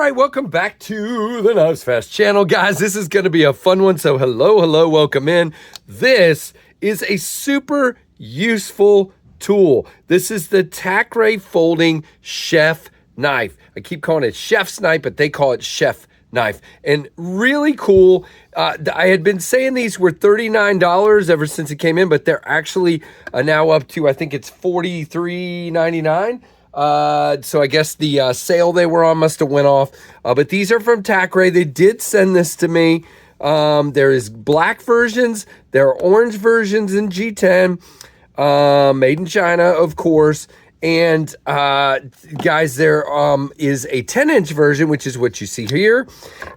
right, welcome back to the Knives Fast channel. Guys, this is going to be a fun one, so hello, welcome in. This is a super useful tool. This is the Tacray folding chef knife. I keep calling it chef's knife, but they call it chef knife. And really cool. I had been saying these were $39 ever since it came in, but they're actually now up to, I think it's $43.99. So I guess the sale they were on must have went off. But these are from Tacray. They did send this to me. There is black versions. There are orange versions in G10. Made in China, of course. And guys, there is a 10-inch version, which is what you see here.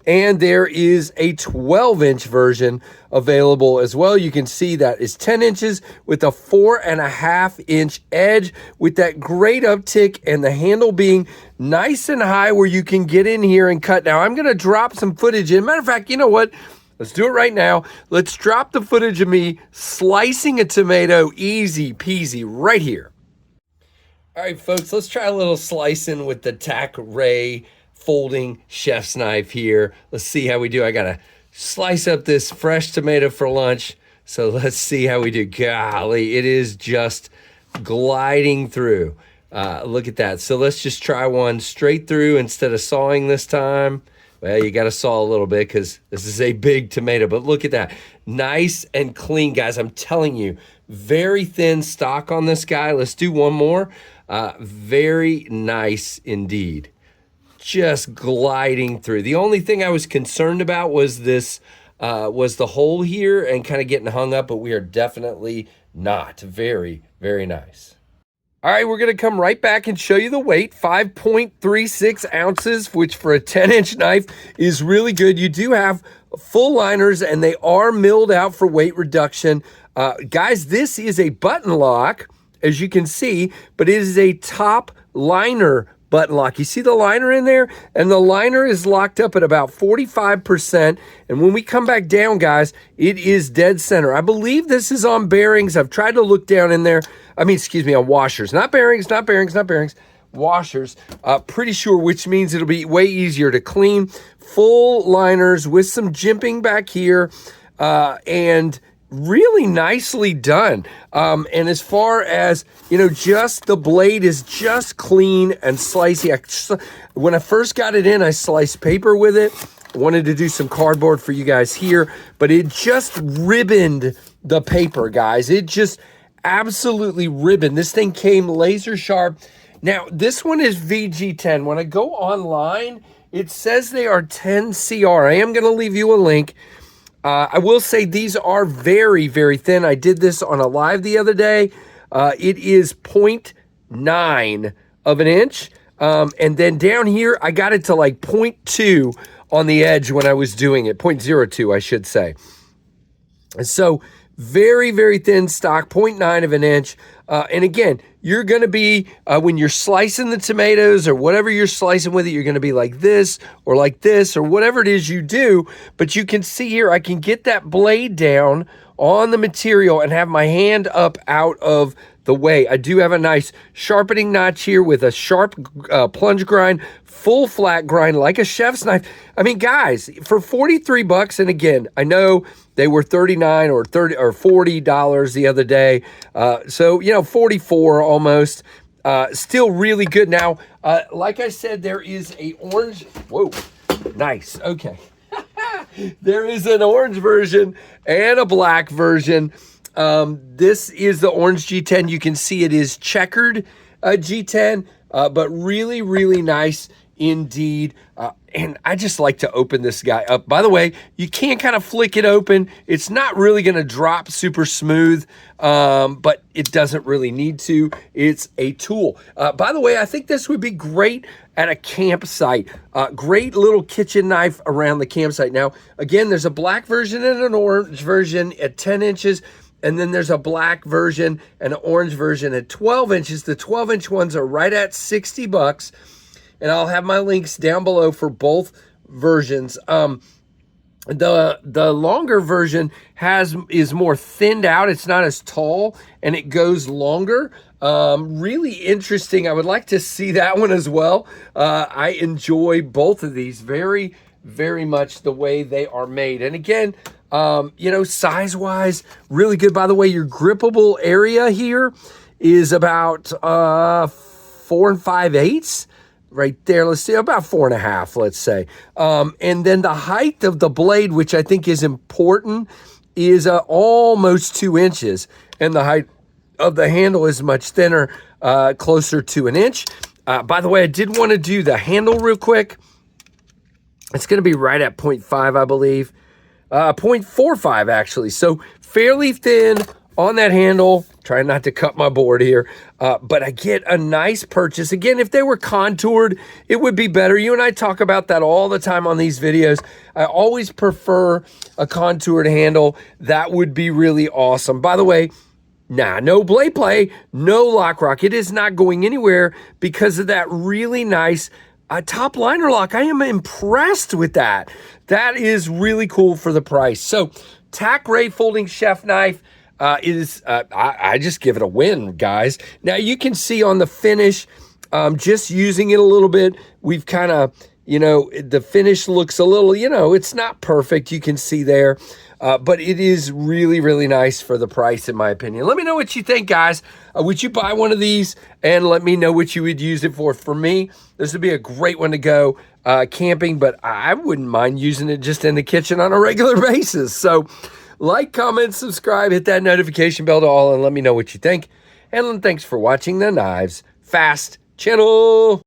And there is a 12-inch version available as well. You can see that is 10 inches with a 4.5-inch edge with that great uptick and the handle being nice and high where you can get in here and cut. Now, I'm going to drop some footage in. Matter of fact, you know what? Let's do it right now. Let's drop the footage of me slicing a tomato, easy peasy, right here. All right, folks, let's try a little slicing with the Tacray folding chef's knife here. Let's see how we do. I got to slice up this fresh tomato for lunch. So let's see how we do. Golly, it is just gliding through. Look at that. So let's just try one straight through instead of sawing this time. Well, you got to saw a little bit because this is a big tomato, but look at that. Nice and clean, guys. I'm telling you, very thin stock on this guy. Let's do one more. Very nice indeed. Just gliding through. The only thing I was concerned about was this, was the hole here and kind of getting hung up, but we are definitely not. Very, very nice. All right, we're going to come right back and show you the weight, 5.36 ounces, which for a 10-inch knife is really good. You do have full liners, and they are milled out for weight reduction. Guys, this is a button lock, as you can see, but it is a top liner button lock. You see the liner in there? And the liner is locked up at about 45%. And when we come back down, guys, it is dead center. I believe this is on bearings. I've tried to look down in there. I mean, excuse me, on washers. Not bearings, not bearings, not bearings. Washers. Pretty sure, which means it'll be way easier to clean. Full liners with some jimping back here. And really nicely done. And as far as, you know, just the blade is just clean and slicey. When I first got it in, I sliced paper with it. I wanted to do some cardboard for you guys here, but it just ribboned the paper, guys. It just absolutely ribboned. This thing came laser sharp. Now, this one is VG10. When I go online, it says they are 10 CR. I am going to leave you a link. I will say these are very, very thin. I did this on a live the other day. It is 0.9 of an inch. And then down here, I got it to like 0.2 on the edge when I was doing it. 0.02, I should say. And so very, very thin stock, 0.9 of an inch. And again, you're going to be, when you're slicing the tomatoes or whatever you're slicing with it, you're going to be like this or whatever it is you do. But you can see here, I can get that blade down on the material and have my hand up out of the way. I do have a nice sharpening notch here with a sharp plunge grind, full flat grind like a chef's knife. I mean, guys, for $43, and again, I know they were $39 or $30 or $40 the other day. So, you know, 44 almost. Still really good. Now, like I said, there is a orange. Whoa, nice. Okay. There is an orange version and a black version. This is the orange G10. You can see it is checkered G10, but really, really nice indeed. And I just like to open this guy up. By the way, you can kind of flick it open. It's not really going to drop super smooth, but it doesn't really need to. It's a tool. By the way, I think this would be great at a campsite. Great little kitchen knife around the campsite. Now, again, there's a black version and an orange version at 10 inches. And then there's a black version and an orange version at 12 inches. The 12-inch ones are right at $60. And I'll have my links down below for both versions. The longer version is more thinned out. It's not as tall and it goes longer. Really interesting. I would like to see that one as well. I enjoy both of these very, very much the way they are made. And again, size wise, really good. By the way, your grippable area here is about 4 5/8. Right there, let's see, about 4.5, let's say. And then the height of the blade, which I think is important, is almost 2 inches. And the height of the handle is much thinner, closer to 1 inch. By the way, I did want to do the handle real quick. It's going to be right at 0.5, I believe. 0.45, actually. So fairly thin on that handle. Trying not to cut my board here, but I get a nice purchase. Again, if they were contoured, it would be better. You and I talk about that all the time on these videos. I always prefer a contoured handle. That would be really awesome. By the way, no blade play, no lock rock. It is not going anywhere because of that really nice top liner lock. I am impressed with that. That is really cool for the price. So, Tacray folding chef knife. I just give it a win, guys. Now you can see on the finish, just using it a little bit, we've kind of, the finish looks a little, it's not perfect. You can see there, but it is really, really nice for the price, in my opinion. Let me know what you think, guys. Would you buy one of these? And let me know what you would use it for. For me, this would be a great one to go camping, but I wouldn't mind using it just in the kitchen on a regular basis. So, like, comment, subscribe, hit that notification bell to all, and let me know what you think. And thanks for watching the Knives Fast channel.